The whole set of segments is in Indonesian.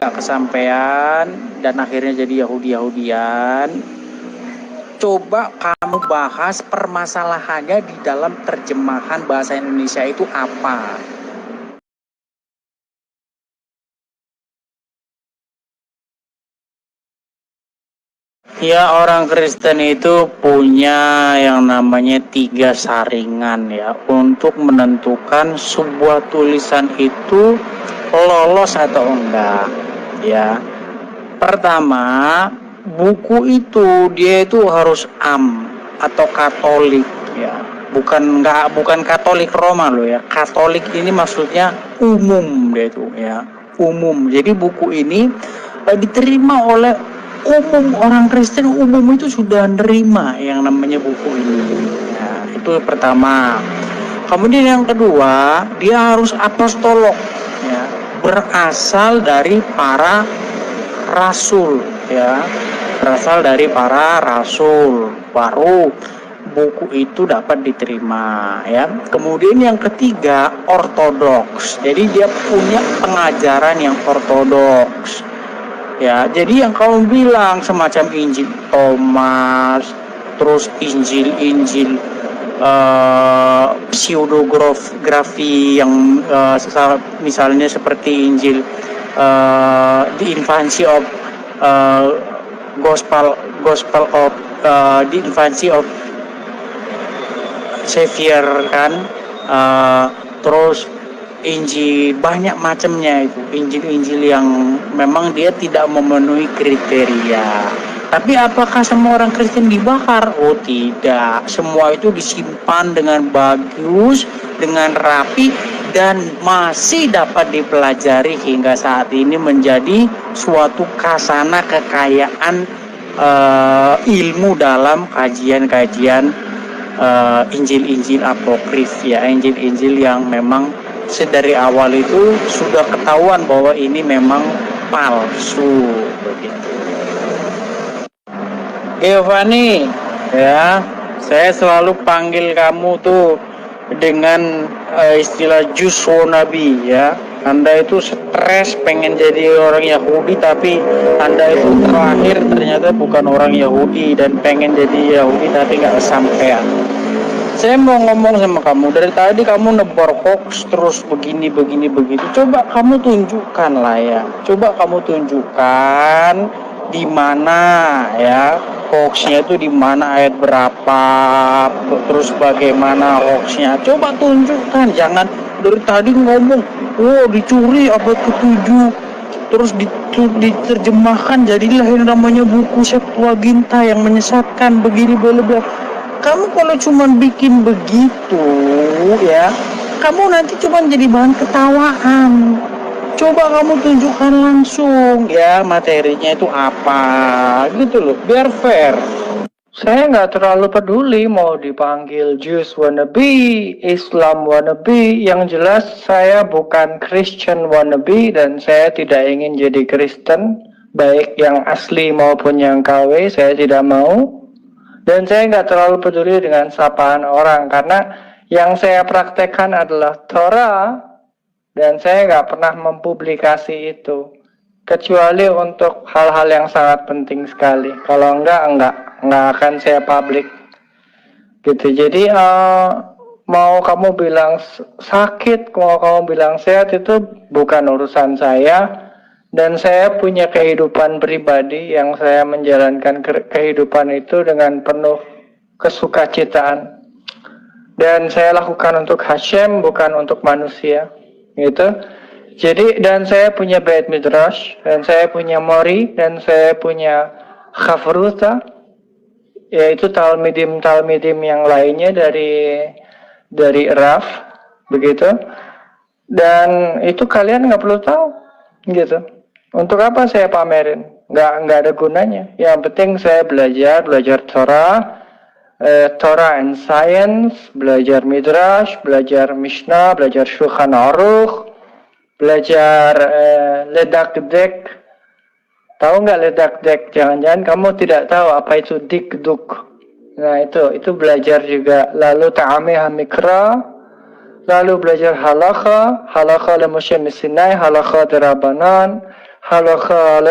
nggak kesampaian dan akhirnya jadi Yahudi-Yahudian, coba kamu bahas permasalahannya di dalam terjemahan bahasa Indonesia itu apa. Ya, orang Kristen itu punya yang namanya 3 saringan ya untuk menentukan sebuah tulisan itu lolos atau enggak ya. Pertama, buku itu dia itu harus atau Katolik ya. Bukan Katolik Roma loh ya. Katolik ini maksudnya umum dia itu ya. Umum. Jadi buku ini diterima oleh umum, orang Kristen umum itu sudah nerima yang namanya buku ini. Ya, itu pertama. Kemudian yang kedua, dia harus apostolog ya, berasal dari para rasul ya, berasal dari para rasul, baru buku itu dapat diterima ya. Kemudian yang ketiga, ortodoks. Jadi dia punya pengajaran yang ortodoks ya. Jadi yang kamu bilang semacam Injil Thomas, terus Injil pseudografi yang misalnya seperti Injil the infancy of gospel of the infancy of Savior kan, terus Injil banyak macamnya itu, Injil-Injil yang memang dia tidak memenuhi kriteria. Tapi apakah semua orang Kristen dibakar? Oh tidak, semua itu disimpan dengan bagus, dengan rapi, dan masih dapat dipelajari hingga saat ini menjadi suatu khazanah kekayaan ilmu dalam kajian-kajian Injil-Injil apokrif ya, Injil-Injil yang memang sedari awal itu sudah ketahuan bahwa ini memang palsu begitu. Giovanni ya, saya selalu panggil kamu tuh dengan istilah jus wannabe ya. Anda itu stres pengen jadi orang Yahudi, tapi Anda itu terakhir ternyata bukan orang Yahudi dan pengen jadi Yahudi tapi nggak kesampaian. Saya mau ngomong sama kamu, dari tadi kamu nebor hoax terus begini begitu. Coba kamu tunjukkan lah ya. Coba kamu tunjukkan di mana ya hoaxnya itu, di mana ayat berapa, terus bagaimana hoaxnya. Coba tunjukkan, jangan dari tadi ngomong, dicuri abad ke-7, terus diterjemahkan jadilah yang namanya buku Septuaginta yang menyesatkan begini bla. Kamu kalau cuma bikin begitu ya, kamu nanti cuma jadi bahan ketawaan. Coba kamu tunjukkan langsung ya materinya itu apa gitu loh, biar fair. Saya nggak terlalu peduli mau dipanggil Jews wannabe, Islam wannabe. Yang jelas saya bukan Christian wannabe dan saya tidak ingin jadi Kristen, baik yang asli maupun yang KW, saya tidak mau. Dan saya nggak terlalu peduli dengan sapaan orang, karena yang saya praktekkan adalah Torah, dan saya nggak pernah mempublikasi itu, kecuali untuk hal-hal yang sangat penting sekali. Kalau enggak akan saya publik. Gitu. Jadi mau kamu bilang sakit, mau kamu bilang sehat, itu bukan urusan saya. Dan saya punya kehidupan pribadi yang saya menjalankan kehidupan itu dengan penuh kesukacitaan. Dan saya lakukan untuk Hashem, bukan untuk manusia. Gitu. Jadi, dan saya punya Beit Midrash, dan saya punya Mori, dan saya punya Chavruta, yaitu talmidim yang lainnya dari Raf, begitu. Dan itu kalian nggak perlu tahu, gitu. Untuk apa saya pamerin? Nggak ada gunanya. Yang penting saya belajar Torah and Science, belajar Midrash, belajar Mishnah, belajar Shulchan Aruch, belajar Ledakdek. Tahu nggak Ledakdek? Jangan-jangan kamu tidak tahu apa itu Dikduk. Nah itu belajar juga. Lalu Ta'ameh Mikra, lalu belajar halakha le Moshe Sinai, halakha de Rabbanan, halakha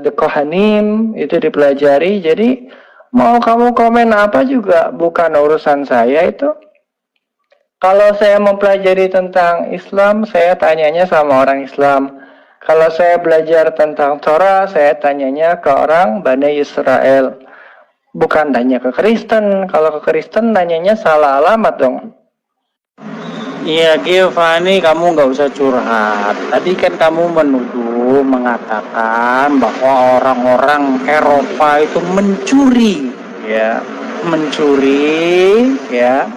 the kohanim itu dipelajari. Jadi mau kamu komen apa juga bukan urusan saya itu. Kalau saya mempelajari tentang Islam, saya tanyanya sama orang Islam. Kalau saya belajar tentang Torah, saya tanyanya ke orang Bani Israel. Bukan tanya ke Kristen. Kalau ke Kristen, nanyanya salah alamat dong. Iya, Giovanni, kamu nggak usah curhat. Tadi kan kamu menuduh, mengatakan bahwa orang-orang Eropa itu mencuri, ya, mencuri, ya,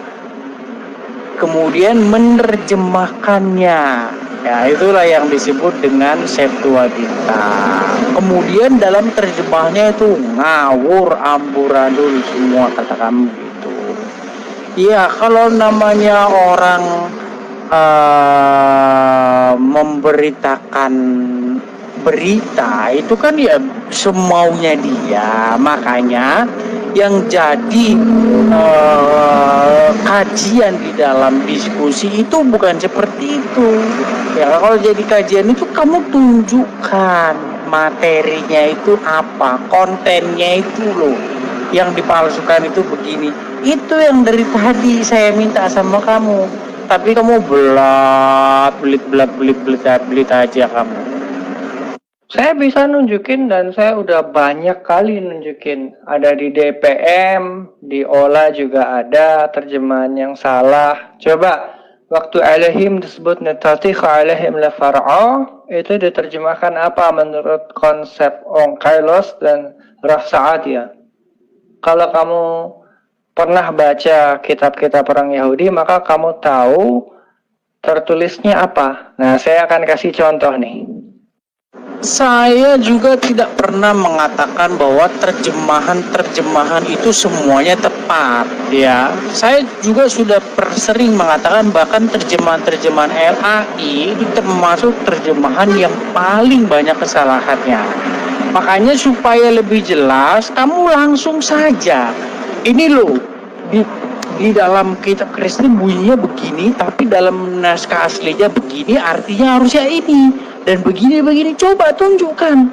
kemudian menerjemahkannya. Ya, itulah yang disebut dengan Septuaginta. Kemudian dalam terjemahnya itu ngawur, amburadul, semua kata kamu gitu. Iya, kalau namanya orang memberitakan berita itu kan ya semaunya dia, makanya yang jadi kajian di dalam diskusi itu bukan seperti itu ya. Kalau jadi kajian itu kamu tunjukkan materinya itu apa, kontennya itu loh, yang dipalsukan itu begini. Itu yang dari tadi saya minta sama kamu, tapi kamu belit aja kamu. Saya bisa nunjukin dan saya udah banyak kali nunjukin. Ada di DPM, di OLA juga ada terjemahan yang salah. Coba waktu alaihim disebut netatikha alaihim la far'a, itu diterjemahkan apa menurut konsep Onkailos dan Rahsa'adia. Kalau kamu pernah baca kitab-kitab orang Yahudi, maka kamu tahu tertulisnya apa. Nah, saya akan kasih contoh nih. Saya juga tidak pernah mengatakan bahwa terjemahan itu semuanya tepat, ya. Saya juga sudah sering mengatakan bahkan terjemahan LAI itu termasuk terjemahan yang paling banyak kesalahannya. Makanya supaya lebih jelas, kamu langsung saja. Ini loh, di dalam kitab Kristen bunyinya begini, tapi dalam naskah aslinya begini, artinya harusnya ini. Dan begini, coba tunjukkan.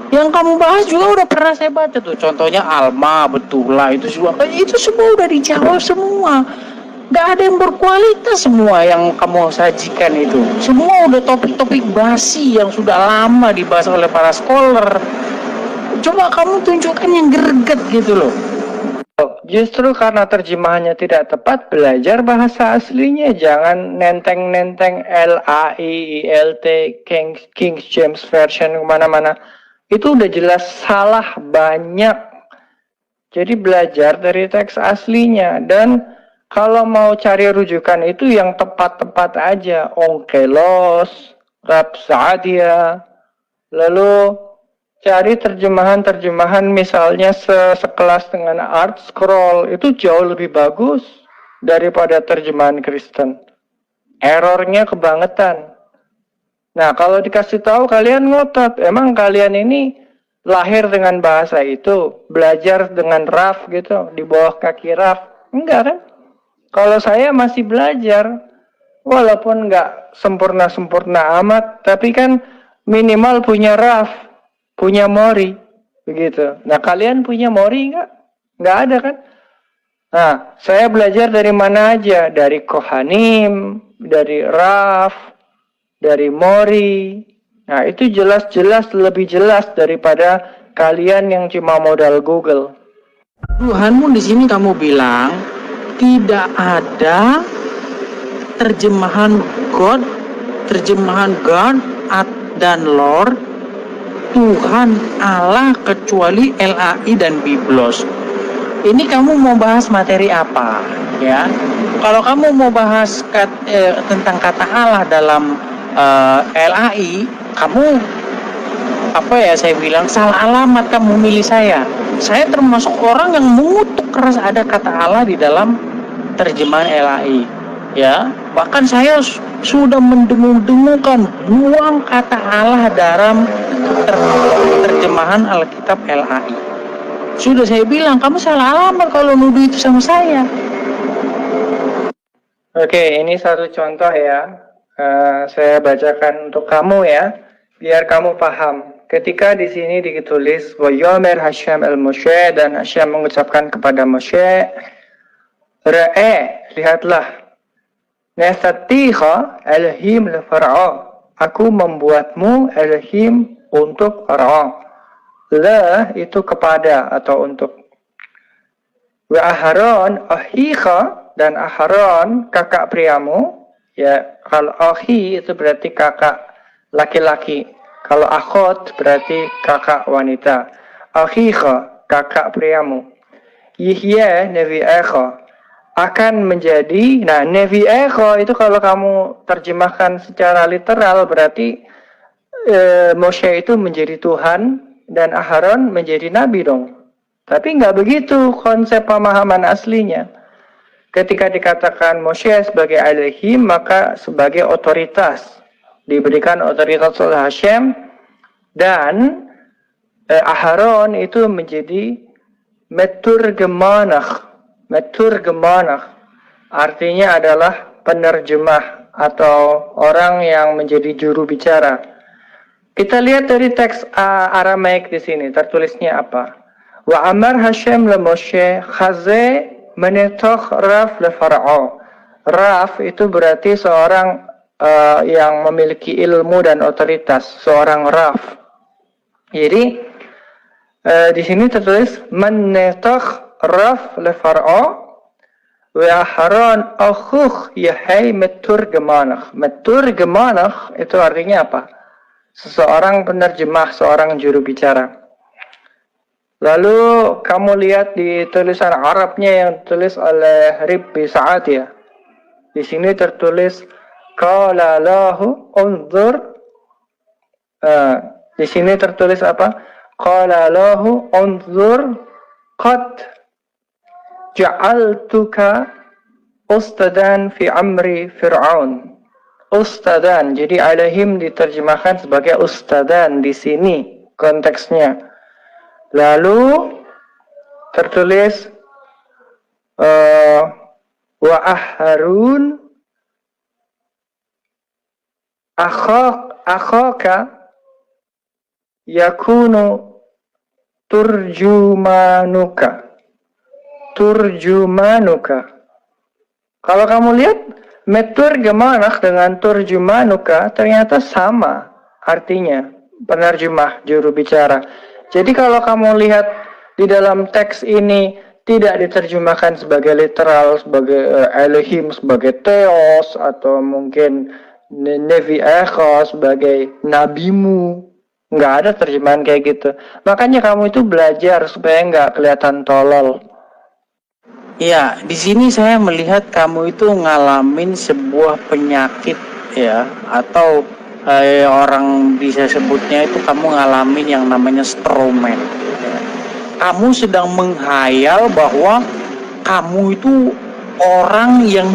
Yang kamu bahas juga udah pernah saya baca tuh. Contohnya Alma, Betula, itu semua. Itu semua udah dijawab semua. Gak ada yang berkualitas semua yang kamu sajikan itu. Semua udah topik-topik basi yang sudah lama dibahas oleh para scholar. Coba kamu tunjukkan yang greget gitu loh. Justru karena terjemahannya tidak tepat, belajar bahasa aslinya. Jangan nenteng-nenteng LAIILT King James Version kemana-mana. Itu udah jelas salah banyak. Jadi belajar dari teks aslinya. Dan kalau mau cari rujukan itu yang tepat-tepat aja. Onkelos, Rapsadia, lalu cari terjemahan-terjemahan misalnya sekelas dengan Art Scroll, itu jauh lebih bagus daripada terjemahan Kristen. Errornya kebangetan. Nah, kalau dikasih tahu kalian ngotot. Emang kalian ini lahir dengan bahasa itu, belajar dengan Raf gitu, di bawah kaki Raf? Enggak kan? Kalau saya masih belajar, walaupun enggak sempurna-sempurna amat, tapi kan minimal punya Raf, punya Mori, begitu. Nah, kalian punya Mori nggak? Nggak ada kan? Nah, saya belajar dari mana aja? Dari Kohanim, dari Raf, dari Mori. Nah, itu jelas-jelas lebih jelas daripada kalian yang cuma modal Google. Tuhanmu di sini kamu bilang tidak ada terjemahan God dan Lord Tuhan Allah kecuali LAI dan Biblos. Ini kamu mau bahas materi apa, ya? Kalau kamu mau bahas tentang kata Allah dalam LAI, kamu saya bilang salah alamat kamu milih saya. Saya termasuk orang yang mengutuk keras ada kata Allah di dalam terjemahan LAI, ya. Bahkan saya sudah mendengung-dengungkan buang kata Allah dalam terjemahan Alkitab LAI. Sudah saya bilang kamu salah alamat kalau nuduh itu sama saya. Oke, ini satu contoh ya. Saya bacakan untuk kamu ya. biar kamu paham. Ketika di sini ditulis wa yomer Hashem el Moshe, dan Hashem mengucapkan kepada Moshe, Ra'e, lihatlah, Nesatiha elhim le Farao, aku membuatmu elhim untuk Farao. Le itu kepada atau untuk. Wa Aharon ahiha, dan Aharon kakak priamu. Ya, kalau ahi itu berarti kakak laki-laki. Kalau akhot berarti kakak wanita. Ahiha, kakak priamu. Yihya nevi'echa, akan menjadi. Nah, nevi'echa itu kalau kamu terjemahkan secara literal berarti Moshe itu menjadi Tuhan dan Aharon menjadi nabi dong. Tapi nggak begitu konsep pemahaman aslinya. Ketika dikatakan Moshe sebagai Elohim, maka sebagai otoritas. Diberikan otoritas oleh Hashem, dan Aharon itu menjadi meturgemanach. Meturgemanach artinya adalah penerjemah atau orang yang menjadi juru bicara. Kita lihat dari teks Aramaik di sini, tertulisnya apa? Wa amar Hashem le Moshe khaze menetoch raf le Farao. Raf itu berarti seorang yang memiliki ilmu dan otoritas, seorang raf. Jadi di sini tertulis menetoch raf le Farao wa Aharon akhuh yahai meturgemanach. Meturgemanach itu artinya apa? Seseorang penerjemah, seorang juru bicara. Lalu kamu lihat di tulisan Arabnya yang ditulis oleh Ribbi Sa'ad ya. Di sini tertulis qala lahu unzur. Di sini tertulis apa? Qala lahu unzur qad ja'altuka ustadan fi amri Fir'aun. Ustadan, jadi Elohim diterjemahkan sebagai ustadan di sini konteksnya. Lalu tertulis wa Aharun akhaka yakunu turjumanuka. Kalau kamu lihat meturgemanach dengan turjumanuka ternyata sama artinya, penerjemah, juru bicara. Jadi kalau kamu lihat di dalam teks ini tidak diterjemahkan sebagai literal, sebagai Elohim, sebagai Theos, atau mungkin Nevi Echa sebagai nabimu, nggak ada terjemahan kayak gitu. Makanya kamu itu belajar supaya nggak kelihatan tolol. Ya, di sini saya melihat kamu itu ngalamin sebuah penyakit ya, atau orang bisa sebutnya itu kamu ngalamin yang namanya stroman. Ya. Kamu sedang menghayal bahwa kamu itu orang yang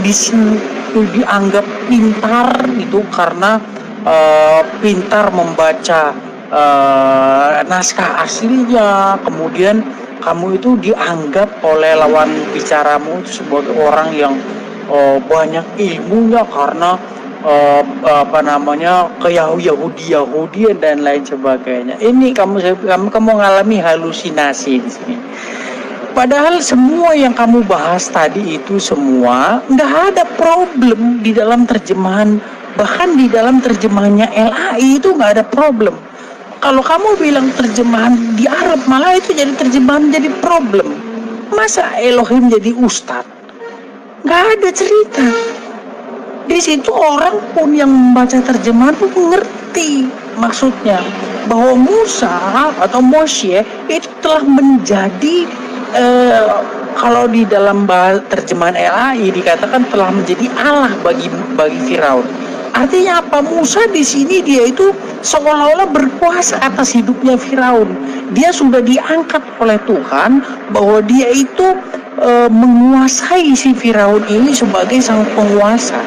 dianggap pintar itu karena pintar membaca naskah aslinya, kemudian kamu itu dianggap oleh lawan bicaramu itu sebagai orang yang banyak ilmunya karena Yahudian dan lain sebagainya. Ini kamu mengalami halusinasi di sini. Padahal semua yang kamu bahas tadi itu semua nggak ada problem di dalam terjemahan, bahkan di dalam terjemahannya LAI itu nggak ada problem. Kalau kamu bilang terjemahan di Arab malah itu jadi terjemahan jadi problem. Masa Elohim jadi ustadz? Nggak ada cerita. Di situ orang pun yang membaca terjemahan pun mengerti maksudnya bahwa Musa atau Moshe itu telah menjadi kalau di dalam terjemahan LAI dikatakan telah menjadi Allah bagi Firaun. Artinya apa? Musa di sini dia itu seolah-olah berkuasa atas hidupnya Firaun. Dia sudah diangkat oleh Tuhan bahwa dia itu menguasai si Firaun ini sebagai sang penguasa.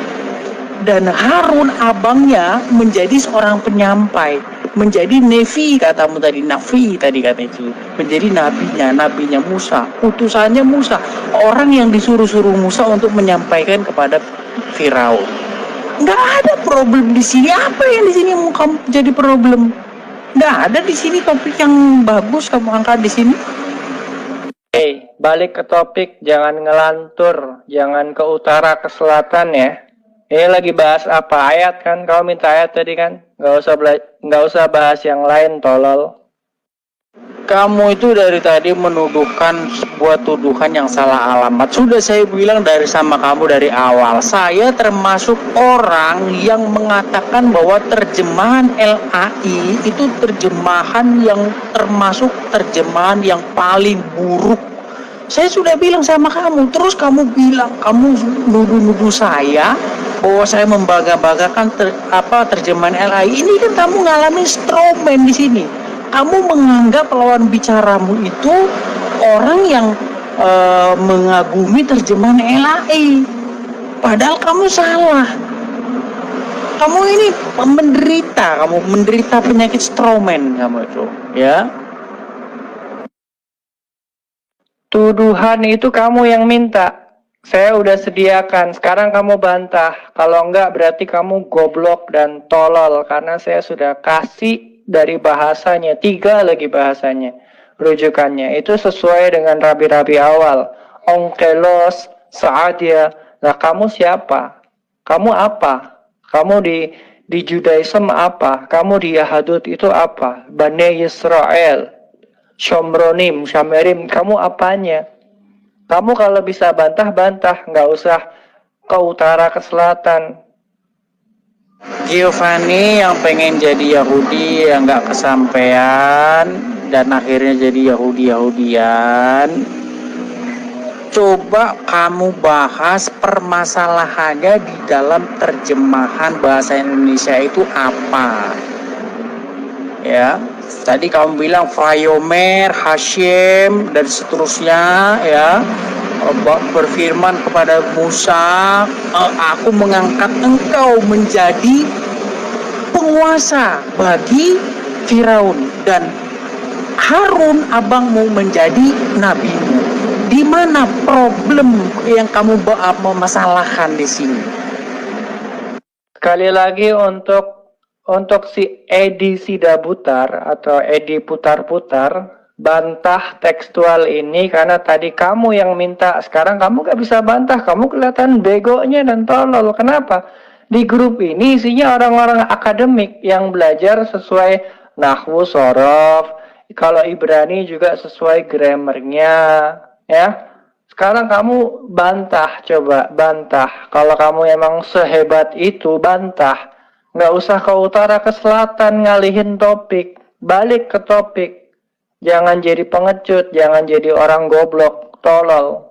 Dan Harun abangnya menjadi seorang penyampai, menjadi Nevi katamu tadi, Nafi tadi kata itu, menjadi nabinya Musa, utusannya Musa, orang yang disuruh-suruh Musa untuk menyampaikan kepada Firaun. Nggak ada problem di sini. Apa yang di sini mau kamu jadi problem? Nggak ada di sini topik yang bagus kamu angkat di sini. Balik ke topik, jangan ngelantur, jangan ke utara ke selatan ya. Ini lagi bahas apa? Ayat kan? Kau minta ayat tadi kan? Nggak usah bahas yang lain, tolol. Kamu itu dari tadi menuduhkan sebuah tuduhan yang salah alamat. Sudah saya bilang sama kamu dari awal. Saya termasuk orang yang mengatakan bahwa terjemahan LAI itu terjemahan yang termasuk terjemahan yang paling buruk. Saya sudah bilang sama kamu. Terus kamu bilang, kamu nuduh-nuduh saya bahwa saya membangga-banggakan terjemahan LAI. Ini kan kamu ngalamin strawman di sini. Kamu menganggap lawan bicaramu itu orang yang mengagumi terjemahan LAI. Padahal kamu salah. Kamu ini menderita penyakit strawman kamu itu, ya. Tuduhan itu kamu yang minta. Saya udah sediakan, sekarang kamu bantah. Kalau enggak berarti kamu goblok dan tolol, karena saya sudah kasih dari bahasanya, 3 lagi bahasanya, rujukannya. Itu sesuai dengan rabi-rabi awal. Onkelos, Saadia. Nah, kamu siapa? Kamu apa? Kamu di Judaism apa? Kamu di Yahudut itu apa? Bani Yisrael, Shomronim, Shamerim, kamu apanya? Kamu kalau bisa bantah-bantah, nggak usah ke utara ke selatan. Giovanni yang pengen jadi Yahudi yang nggak kesampaian dan akhirnya jadi Yahudian. Coba kamu bahas permasalahannya di dalam terjemahan bahasa Indonesia itu apa? Ya, tadi kamu bilang Vayomer, Hashem dan seterusnya, ya. Berfirman kepada Musa, aku mengangkat engkau menjadi penguasa bagi Firaun dan Harun abangmu menjadi nabimu. Di mana problem yang kamu memasalahkan di sini? Sekali lagi untuk si Edi Sidabutar atau Edi Putar-Putar, bantah tekstual ini karena tadi kamu yang minta. Sekarang kamu gak bisa bantah, kamu kelihatan begonya dan tolol. Kenapa? Di grup ini isinya orang-orang akademik yang belajar sesuai nahwu, sorof. Kalau Ibrani juga sesuai grammarnya, ya. Sekarang kamu bantah, coba bantah. Kalau kamu emang sehebat itu, bantah. Nggak usah ke utara ke selatan ngalihin topik. Balik ke topik. Jangan jadi pengecut, jangan jadi orang goblok, tolol.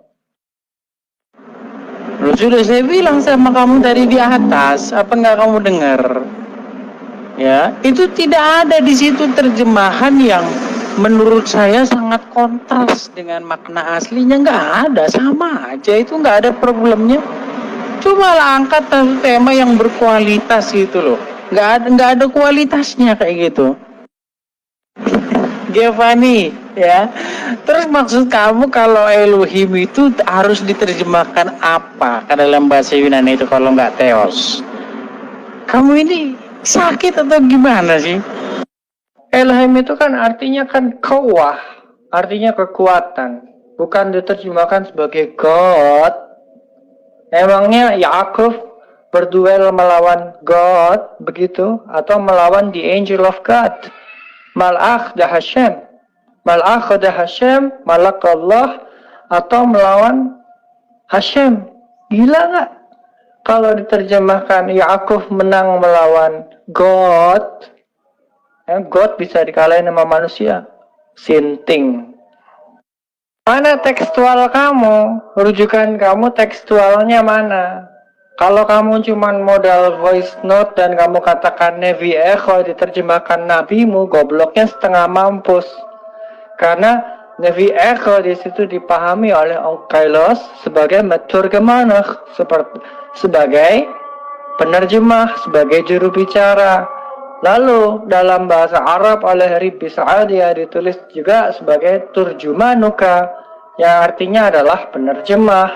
Loh, sudah saya bilang sama kamu tadi di atas, apa nggak kamu dengar? Ya, itu tidak ada di situ terjemahan yang menurut saya sangat kontras dengan makna aslinya. Nggak ada, sama aja, itu nggak ada problemnya. Coba lah angkat tema yang berkualitas gitu loh. Nggak ada kualitasnya kayak gitu. Giovanni, ya. Terus maksud kamu kalau Elohim itu harus diterjemahkan apa ke dalam bahasa Yunani itu kalau nggak Theos? Kamu ini sakit atau gimana sih? Elohim itu kan artinya kan kawah, artinya kekuatan. Bukan diterjemahkan sebagai God. Emangnya Yakub berduel melawan God begitu? Atau melawan the angel of God? Mal'akh dah Hashem, Mal'akh dah Hashem, Malak Allah, atau melawan Hashem. Gila nggak? Kalau diterjemahkan Yakub menang melawan God, God bisa dikalahin sama manusia. Sinting. Mana tekstual kamu? Rujukan kamu tekstualnya mana? Kalau kamu cuma modal voice note dan kamu katakan Nevi Echo diterjemahkan nabimu, gobloknya setengah mampus. Karena Nevi Echo di situ dipahami oleh Onkelos sebagai meturgemanah, sebagai penerjemah, sebagai juru bicara. Lalu dalam bahasa Arab oleh Ribi Sa'adia ditulis juga sebagai turjumanuka, yang artinya adalah penerjemah.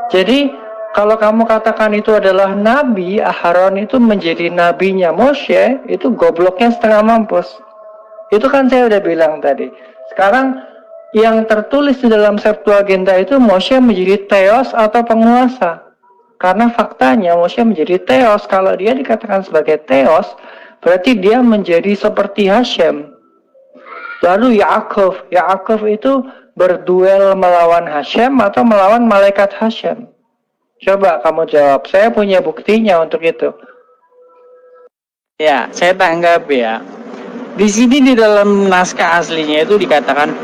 Jadi Kalau kamu katakan itu adalah nabi, Aharon itu menjadi nabinya Moshe, itu gobloknya setengah mampus. Itu kan saya udah bilang tadi. Sekarang yang tertulis di dalam Septuaginta itu Moshe menjadi theos atau penguasa. Karena faktanya Moshe menjadi theos. Kalau dia dikatakan sebagai theos, berarti dia menjadi seperti Hashem. Lalu Yaakov itu berduel melawan Hashem atau melawan malaikat Hashem? Coba kamu jawab. Saya punya buktinya untuk itu. Ya, saya tanggap ya. Di sini di dalam naskah aslinya itu dikatakan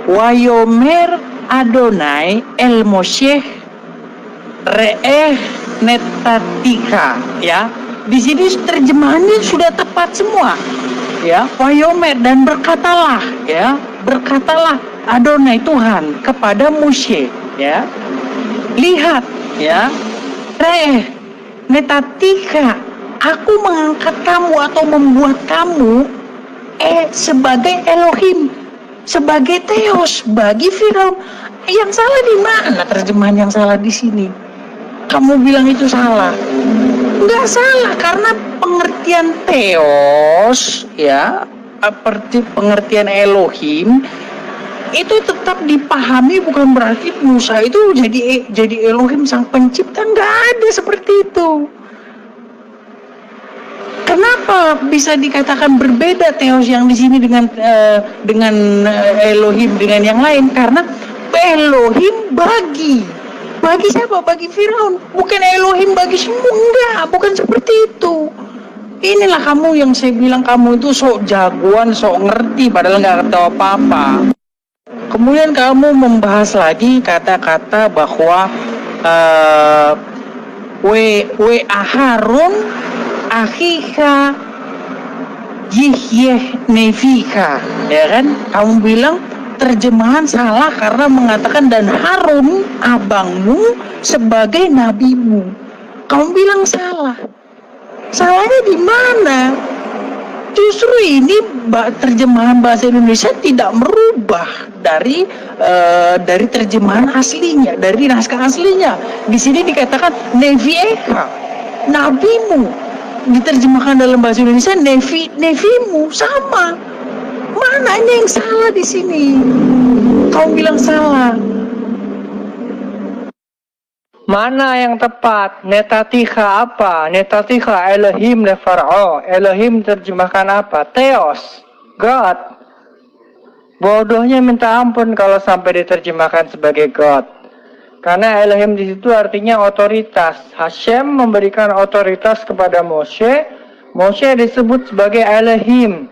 Wayomer Adonai El Moshe Re'eh Netatika, ya. Di sini terjemahannya sudah tepat semua. Ya, Wayomer, dan berkatalah, ya. Berkatalah Adonai Tuhan kepada Moshe, ya. Lihat, ya. Re'eh Netatika, aku mengangkat kamu atau membuat kamu sebagai Elohim, sebagai Theos bagi Firaun. Yang salah di mana? Terjemahan yang salah di sini. Kamu bilang itu salah. Enggak salah, karena pengertian Theos, ya, seperti pengertian Elohim itu tetap dipahami, bukan berarti Musa itu jadi Elohim sang pencipta. Enggak ada seperti itu. Kenapa bisa dikatakan berbeda Theos yang di sini dengan Elohim dengan yang lain? Karena Elohim bagi siapa? Bagi Firaun. Bukan Elohim bagi semua. Enggak, bukan seperti itu. Inilah kamu yang saya bilang kamu itu sok jagoan, sok ngerti padahal nggak tahu apa-apa. Kemudian kamu membahas lagi kata-kata bahwa Harun Akhika Yihyeh Nevika, ya kan? Kamu bilang terjemahan salah karena mengatakan dan Harun abangmu sebagai nabimu. Kamu bilang salah. Salahnya di mana? Justru ini terjemahan bahasa Indonesia tidak merubah dari terjemahan aslinya, dari naskah aslinya. Di sini dikatakan Nevieka, nabimu. Diterjemahkan dalam bahasa Indonesia nevimu, sama. Mana yang salah di sini? Kau bilang salah. Mana yang tepat? Netatika apa? Netatika Elohim lefar'o. Elohim terjemahkan apa? Theos, God. Bodohnya minta ampun kalau sampai diterjemahkan sebagai God. Karena Elohim di situ artinya otoritas. Hashem memberikan otoritas kepada Moshe. Moshe disebut sebagai Elohim.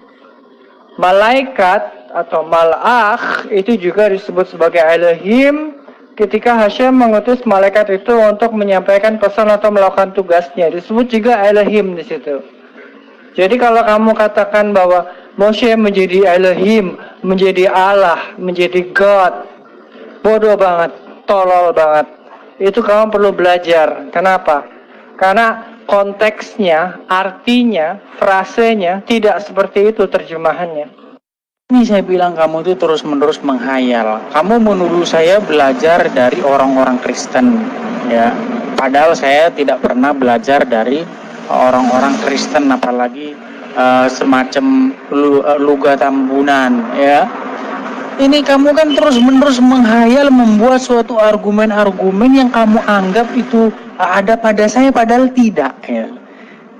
Malaikat atau malach itu juga disebut sebagai Elohim ketika Hashem mengutus malaikat itu untuk menyampaikan pesan atau melakukan tugasnya. Disebut juga Elohim di situ. Jadi kalau kamu katakan bahwa Moshe menjadi Elohim, menjadi Allah, menjadi God, bodoh banget. Tolol banget. Itu kamu perlu belajar. Kenapa? Karena konteksnya, artinya, frasenya tidak seperti itu terjemahannya. Ini saya bilang kamu itu terus-menerus menghayal. Kamu menuduh saya belajar dari orang-orang Kristen, ya. Padahal saya tidak pernah belajar dari orang-orang Kristen, apalagi semacam Luga Tambunan, ya. Ini kamu kan terus-menerus menghayal, membuat suatu argumen-argumen yang kamu anggap itu ada pada saya, padahal tidak, ya.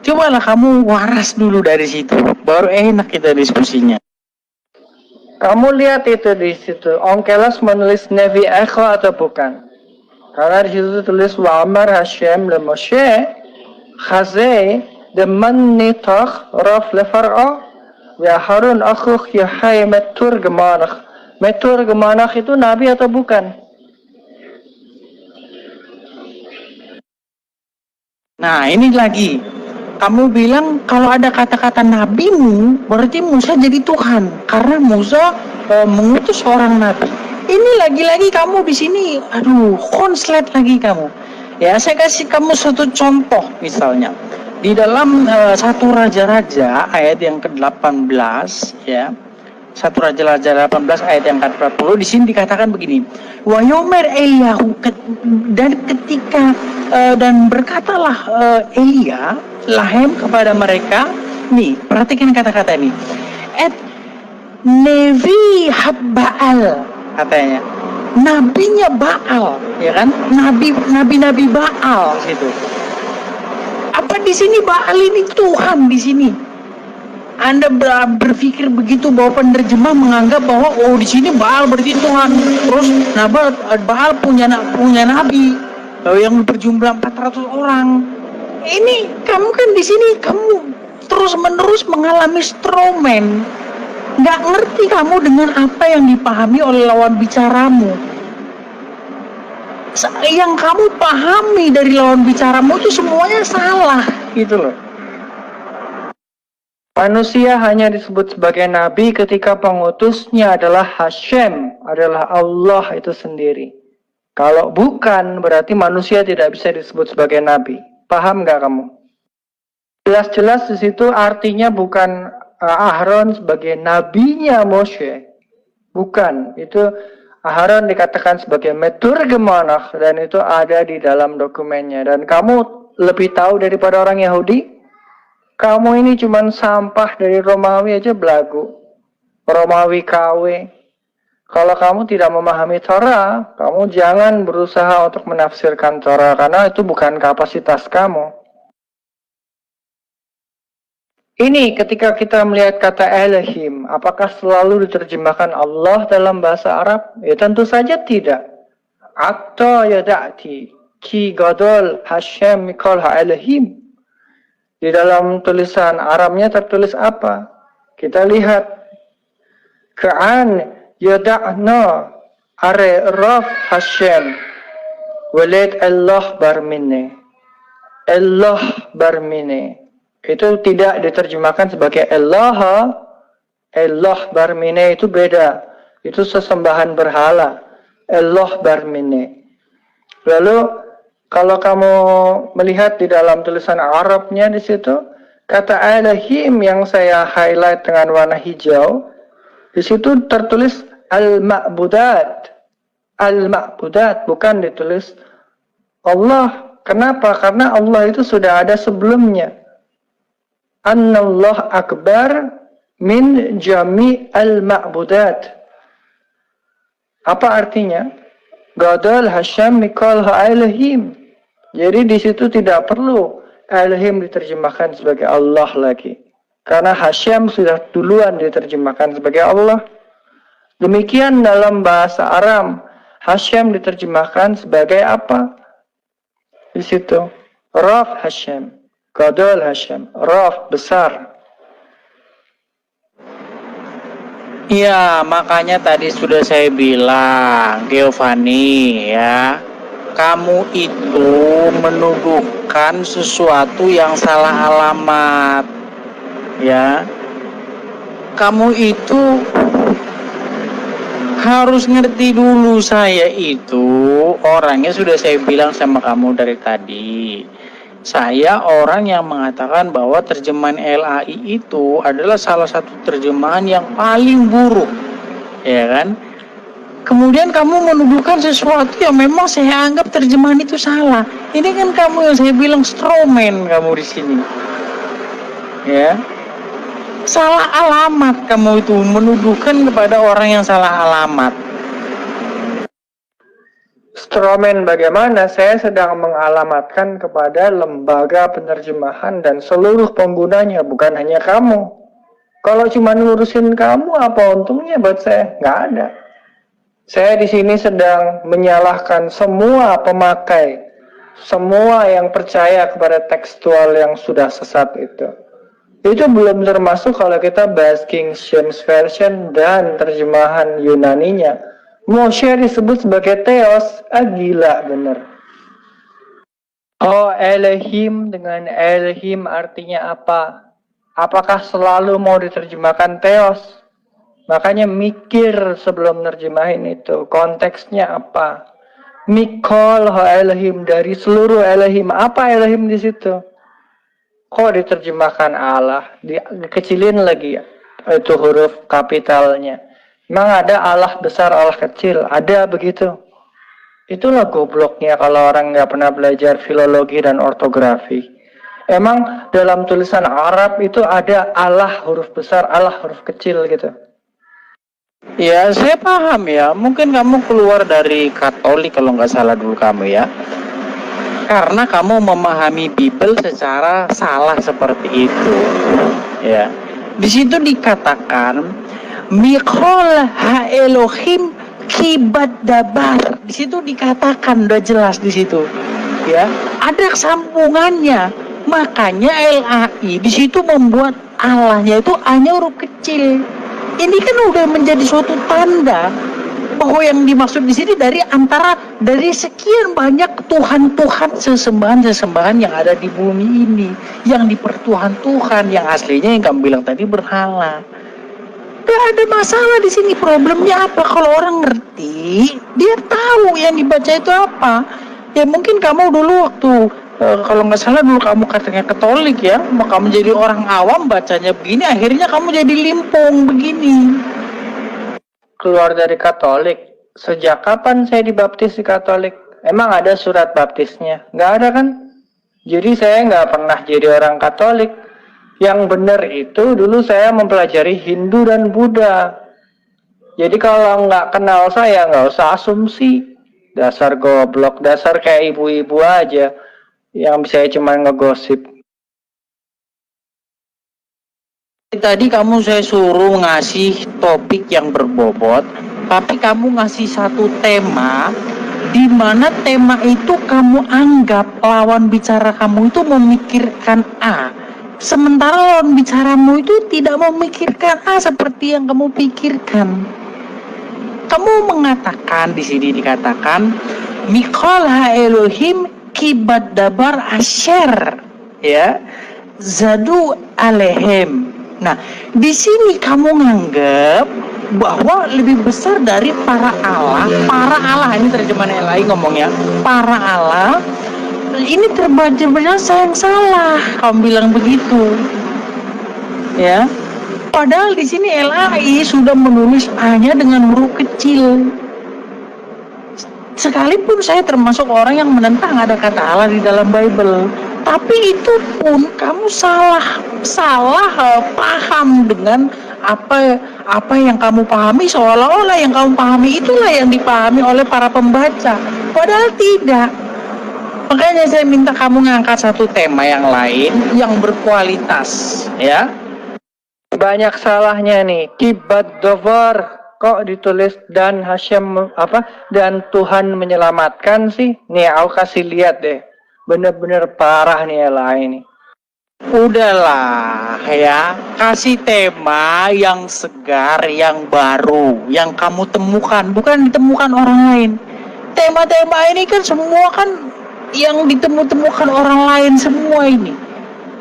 Cobalah kamu waras dulu dari situ, baru enak kita diskusinya. Kamu lihat itu di situ, Onkelos menulis Nevi Echo atau bukan? Karena di situ tulis Wa'amar Hashem le Moshe Chazeh deman nitach raf le Far'o wa Harun akhuch Yahai metur gemanach. Metur gemanach itu nabi atau bukan? Nah, ini lagi. Kamu bilang kalau ada kata-kata nabimu, berarti Musa jadi Tuhan. Karena Musa mengutus seorang nabi. Ini lagi-lagi kamu di sini, aduh, konslet lagi kamu. Ya, saya kasih kamu satu contoh misalnya. Di dalam satu Raja-Raja ayat yang ke-18, ya. Satu Raja-Raja 18 ayat yang ke-40 di sini dikatakan begini. Wayomer Eliyahu, dan ketika dan berkatalah Elia lahem kepada mereka, nih perhatikan kata-kata ini, et Nevi Baal, katanya nabinya Baal, ya kan, nabi Baal gitu. Apa di sini Baal ini Tuhan di sini? Anda berpikir begitu bahwa penerjemah menganggap bahwa oh di sini Baal berarti Tuhan. Terus Baal punya nabi yang berjumlah 400 orang. Ini kamu kan di sini kamu terus-menerus mengalami stromen. Nggak ngerti kamu dengan apa yang dipahami oleh lawan bicaramu. Yang kamu pahami dari lawan bicaramu itu semuanya salah gitu loh. Manusia hanya disebut sebagai nabi ketika pengutusnya adalah Hashem, adalah Allah itu sendiri. Kalau bukan, berarti manusia tidak bisa disebut sebagai nabi. Paham nggak kamu? Jelas-jelas di situ artinya bukan Aharon sebagai nabinya Moshe. Bukan, itu Aharon dikatakan sebagai meturgemonach dan itu ada di dalam dokumennya. Dan kamu lebih tahu daripada orang Yahudi? Kamu ini cuman sampah dari Romawi aja belagu. Romawi KW. Kalau kamu tidak memahami Torah, kamu jangan berusaha untuk menafsirkan Torah karena itu bukan kapasitas kamu. Ini ketika kita melihat kata Elohim, apakah selalu diterjemahkan Allah dalam bahasa Arab? Ya tentu saja tidak. Atta yada'ti ki gadol Hashem mikol ha-Elohim. Di dalam tulisan Arabnya tertulis apa? Kita lihat. Ka'an yada'na are raf Hashem walid Allah barmine. Allah barmine. Itu tidak diterjemahkan sebagai Allah. Allah barmine itu beda. Itu sesembahan berhala. Allah barmine. Lalu kalau kamu melihat di dalam tulisan Arabnya di situ, kata Elohim yang saya highlight dengan warna hijau, di situ tertulis al-ma'budat. Al-ma'budat, bukan ditulis Allah. Kenapa? Karena Allah itu sudah ada sebelumnya. Annallah akbar min jami al-ma'budat. Apa artinya? Gadal Hashem mikol ha-Elohim. Jadi di situ tidak perlu Elohim diterjemahkan sebagai Allah lagi. Karena Hashem sudah duluan diterjemahkan sebagai Allah. Demikian dalam bahasa Aram, Hashem diterjemahkan sebagai apa? Di situ, Raf Hashem, Gadol Hashem, Raf besar. Ya, makanya tadi sudah saya bilang, Giovanni, ya, kamu itu menuduhkan sesuatu yang salah alamat, ya. Kamu itu harus ngerti dulu, saya itu orangnya sudah saya bilang sama kamu dari tadi. Saya orang yang mengatakan bahwa terjemahan LAI itu adalah salah satu terjemahan yang paling buruk, ya kan? Kemudian kamu menuduhkan sesuatu yang memang saya anggap terjemahan itu salah. Ini kan kamu yang saya bilang stroman kamu di sini, ya. Salah alamat kamu itu menuduhkan kepada orang yang salah alamat. Stroman bagaimana? Saya sedang mengalamatkan kepada lembaga penerjemahan dan seluruh penggunanya, bukan hanya kamu. Kalau cuma ngurusin kamu, apa untungnya buat saya? Nggak ada. Saya di sini sedang menyalahkan semua pemakai, semua yang percaya kepada tekstual yang sudah sesat itu. Itu belum termasuk kalau kita bahas King James Version dan terjemahan Yunaninya. Moshe disebut sebagai Theos, gila bener. Oh, Elohim dengan Elohim artinya apa? Apakah selalu mau diterjemahkan Theos? Makanya mikir sebelum nerjemahin itu. Konteksnya apa? Mikol ha-Elohim, dari seluruh Elohim. Apa Elohim di situ? Kok diterjemahkan Allah? Dikecilin lagi ya. Itu huruf kapitalnya. Memang ada Allah besar, Allah kecil. Ada begitu. Itulah gobloknya kalau orang nggak pernah belajar filologi dan ortografi. Emang dalam tulisan Arab itu ada Allah huruf besar, Allah huruf kecil gitu. Ya, saya paham ya. Mungkin kamu keluar dari Katolik kalau nggak salah dulu kamu ya. Karena kamu memahami Bible secara salah seperti itu. Ya. Di situ dikatakan Mikol ha Elohim kibat dabar. Di situ dikatakan udah jelas di situ. Ya, ada sambungannya. Makanya LAI di situ membuat Allahnya itu hanya huruf kecil. Ini kan udah menjadi suatu tanda bahwa yang dimaksud di sini dari sekian banyak Tuhan-Tuhan sesembahan yang ada di bumi ini, yang dipertuhan Tuhan, yang aslinya yang kamu bilang tadi berhala. Gak ada masalah di sini. Problemnya apa? Kalau orang ngerti, dia tahu yang dibaca itu apa. Ya mungkin kamu dulu waktu kalau nggak salah dulu kamu katanya Katolik ya, maka kamu jadi orang awam bacanya begini, akhirnya kamu jadi limpung begini. Keluar dari Katolik. Sejak kapan saya dibaptis di Katolik? Emang ada surat baptisnya? Nggak ada kan? Jadi saya nggak pernah jadi orang Katolik. Yang benar itu dulu saya mempelajari Hindu dan Buddha. Jadi kalau nggak kenal saya nggak usah asumsi. Dasar goblok, dasar kayak ibu-ibu aja yang bisa cuma ngegosip. Tadi kamu saya suruh ngasih topik yang berbobot, tapi kamu ngasih satu tema, di mana tema itu kamu anggap lawan bicara kamu itu memikirkan A, sementara lawan bicaramu itu tidak memikirkan A seperti yang kamu pikirkan. Kamu mengatakan di sini dikatakan Mikol ha Elohim kibat dabar asher, ya, zadu alehem. Nah, di sini kamu nganggap bahwa lebih besar dari para Allah ini terjemahan LAI ngomongnya, para Allah ini terbaca sayang salah. Kamu bilang begitu, ya. Padahal di sini LAI sudah menulis A-nya dengan huruf kecil. Sekalipun saya termasuk orang yang menentang ada kata Allah di dalam Bible, tapi itu pun kamu salah paham dengan apa yang kamu pahami, seolah-olah yang kamu pahami itulah yang dipahami oleh para pembaca, padahal tidak. Makanya saya minta kamu ngangkat satu tema yang lain yang berkualitas, ya. Banyak salahnya nih. Kibat dovar kok ditulis dan Hashem dan Tuhan menyelamatkan sih. Nih aku kasih lihat deh. Bener-bener parah nih LAI ini. Udahlah ya, kasih tema yang segar, yang baru, yang kamu temukan, bukan ditemukan orang lain. Tema-tema ini kan semua kan yang ditemukan orang lain semua ini.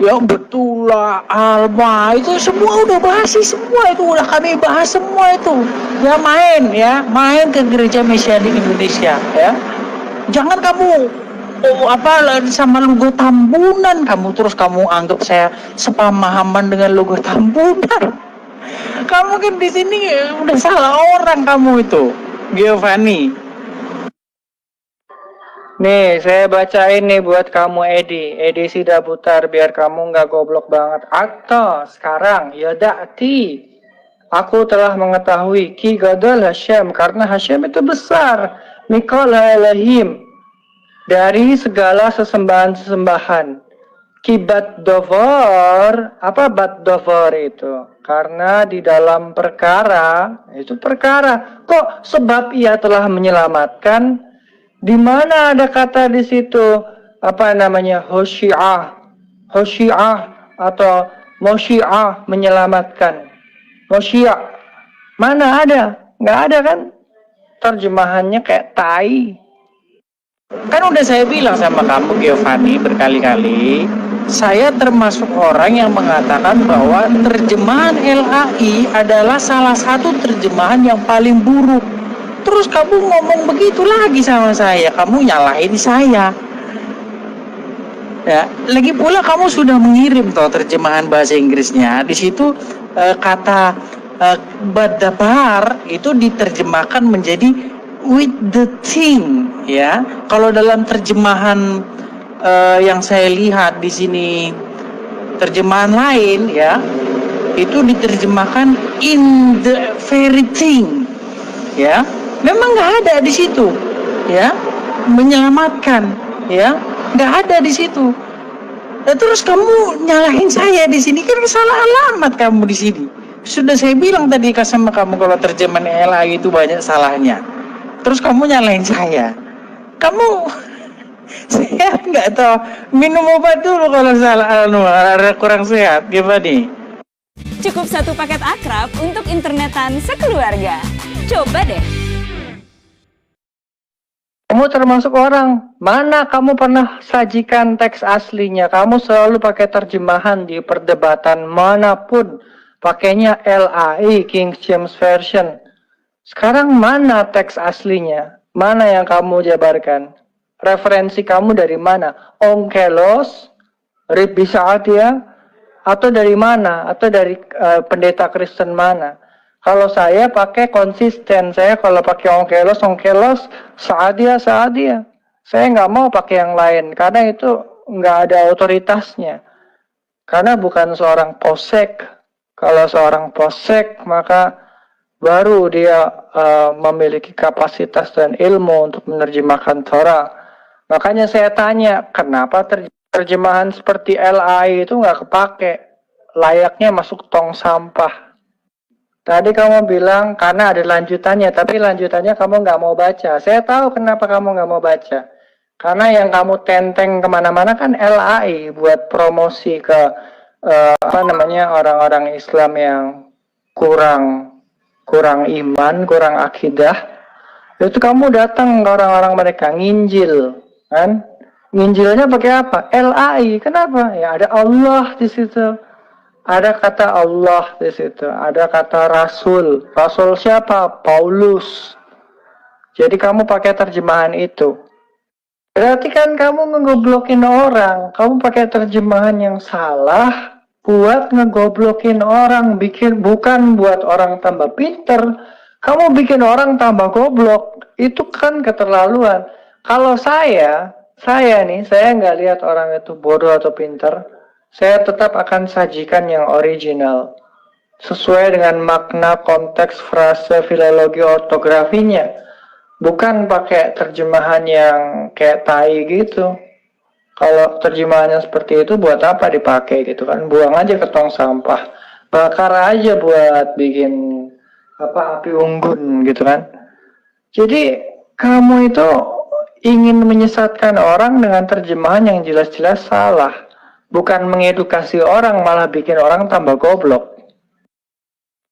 Ya betul lah, Alma itu semua udah bahas sih, semua itu udah kami bahas semua itu. Ya main ke gereja Mesianik Indonesia ya. Jangan kamu sama logo Tambunan kamu terus kamu anggap saya sepemahaman dengan logo Tambunan. Kamu kan di sini udah salah orang kamu itu, Giovanni. Nih, saya bacain nih buat kamu edisi Dabutar biar kamu nggak goblok banget. Atau sekarang, yada'ti. Aku telah mengetahui Ki Gadol Hashem, karena Hashem itu besar. Mikol Elohim, dari segala sesembahan-sesembahan. Kibat dovor, apa bat dovor itu? Karena di dalam perkara, itu perkara. Kok sebab ia telah menyelamatkan? Di mana ada kata di situ Hosyiah atau Mosyiah menyelamatkan. Mosyiah mana ada? Nggak ada kan? Terjemahannya kayak tai. Kan udah saya bilang sama kamu Giovanni berkali-kali, saya termasuk orang yang mengatakan bahwa terjemahan LAI adalah salah satu terjemahan yang paling buruk. Terus kamu ngomong begitu lagi sama saya, kamu nyalahin saya. Ya, lagi pula kamu sudah mengirim toh terjemahan bahasa Inggrisnya. Di situ kata badabar itu diterjemahkan menjadi with the thing, ya. Kalau dalam terjemahan yang saya lihat di sini, terjemahan lain, ya, itu diterjemahkan in the very thing, ya. Memang nggak ada di situ, ya, menyelamatkan, ya, nggak ada di situ. Nah, terus kamu nyalahin saya di sini, kan salah alamat kamu di sini. Sudah saya bilang tadi sama kamu kalau terjemahan LA itu banyak salahnya. Terus kamu nyalahin saya. Kamu sehat nggak toh? Minum obat dulu kalau salah kurang sehat. Gimana nih? Cukup satu paket akrab untuk internetan sekeluarga. Coba deh. Kamu termasuk orang, mana kamu pernah sajikan teks aslinya? Kamu selalu pakai terjemahan di perdebatan manapun. Pakainya LAI, King James Version. Sekarang mana teks aslinya? Mana yang kamu jabarkan? Referensi kamu dari mana? Onkelos? Ribbi Saadia? Atau dari mana? Atau dari pendeta Kristen mana? Kalau saya pakai konsisten, saya kalau pakai onkelos, Saadia. Saya nggak mau pakai yang lain, karena itu nggak ada otoritasnya. Karena bukan seorang posek. Kalau seorang posek, maka baru dia memiliki kapasitas dan ilmu untuk menerjemahkan Torah. Makanya saya tanya, kenapa terjemahan seperti LAI itu nggak kepake? Layaknya masuk tong sampah. Tadi kamu bilang karena ada lanjutannya, tapi lanjutannya kamu nggak mau baca. Saya tahu kenapa kamu nggak mau baca. Karena yang kamu tenteng kemana-mana kan LAI buat promosi ke orang-orang Islam yang kurang iman, kurang akidah. Itu kamu datang ke orang-orang mereka nginjil, kan? Nginjilnya pakai apa? LAI. Kenapa? Ya ada Allah di situ. Ada kata Allah di situ, ada kata Rasul. Rasul siapa? Paulus. Jadi kamu pakai terjemahan itu. Berarti kan kamu ngegoblokin orang. Kamu pakai terjemahan yang salah buat ngegoblokin orang, bukan buat orang tambah pinter. Kamu bikin orang tambah goblok. Itu kan keterlaluan. Kalau saya nggak lihat orang itu bodoh atau pinter. Saya tetap akan sajikan yang original, sesuai dengan makna, konteks, frase, filologi, ortografinya. Bukan pakai terjemahan yang kayak tai gitu. Kalau terjemahannya seperti itu, buat apa dipakai gitu kan? Buang aja ke tong sampah. Bakar aja buat bikin api unggun gitu kan. Jadi kamu itu ingin menyesatkan orang dengan terjemahan yang jelas-jelas salah. Bukan mengedukasi orang, malah bikin orang tambah goblok.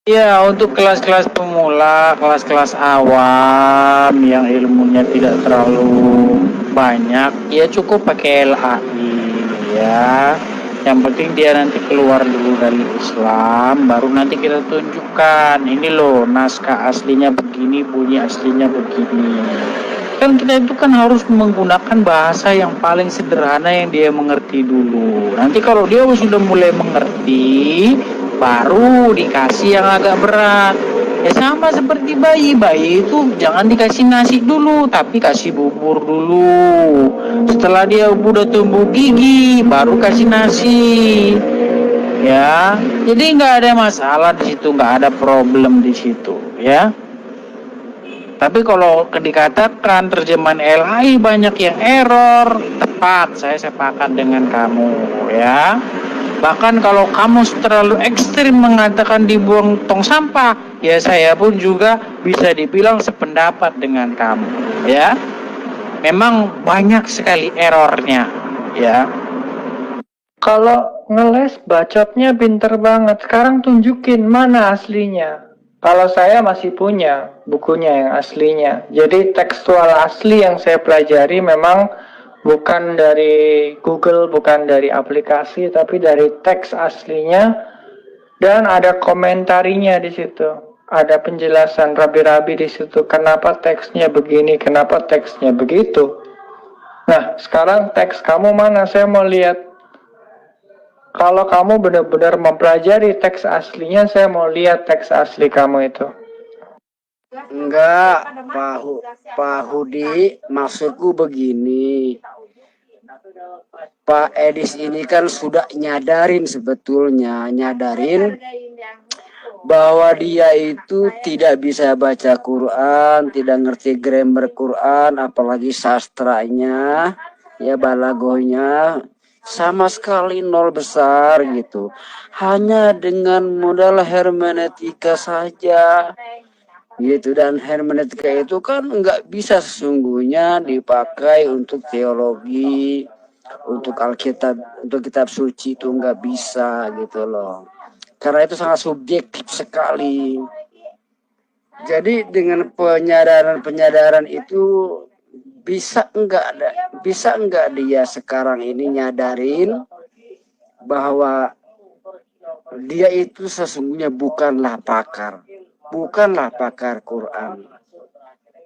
Ya, untuk kelas-kelas pemula, kelas-kelas awam yang ilmunya tidak terlalu banyak, ya cukup pakai LAI, ya. Yang penting dia nanti keluar dulu dari Islam, baru nanti kita tunjukkan, ini loh naskah aslinya begini, bunyi aslinya begini. Kan kita itu kan harus menggunakan bahasa yang paling sederhana yang dia mengerti dulu. Nanti kalau dia sudah mulai mengerti, baru dikasih yang agak berat. Ya sama seperti bayi itu jangan dikasih nasi dulu, tapi kasih bubur dulu. Setelah dia udah tumbuh gigi, baru kasih nasi. Ya, jadi nggak ada masalah di situ, nggak ada problem di situ, ya. Tapi kalau dikatakan terjemahan LAI banyak yang error, tepat, saya sepakat dengan kamu, ya. Bahkan kalau kamu terlalu ekstrim mengatakan dibuang tong sampah, ya saya pun juga bisa dibilang sependapat dengan kamu, ya. Memang banyak sekali errornya, ya. Kalau ngeles bacotnya pinter banget. Sekarang tunjukin mana aslinya. Kalau saya masih punya bukunya yang aslinya. Jadi tekstual asli yang saya pelajari memang bukan dari Google, bukan dari aplikasi, tapi dari teks aslinya. Dan ada komentarinya di situ. Ada penjelasan rabi-rabi di situ. Kenapa teksnya begini, kenapa teksnya begitu. Nah, sekarang teks kamu mana? Saya mau lihat. Kalau kamu benar-benar mempelajari teks aslinya, saya mau lihat teks asli kamu itu. Enggak, Pak Hudi, maksudku begini. Pak Edis ini kan sudah nyadarin bahwa dia itu tidak bisa baca Quran, tidak ngerti grammar Quran, apalagi sastranya, ya balagonya, sama sekali nol besar gitu. Hanya dengan modal hermeneutika saja gitu, dan hermeneutika itu kan nggak bisa sesungguhnya dipakai untuk teologi, untuk Alkitab, untuk kitab suci itu nggak bisa gitu loh, karena itu sangat subjektif sekali. Jadi dengan penyadaran itu bisa enggak dia sekarang ini nyadarin bahwa dia itu sesungguhnya bukanlah pakar Quran.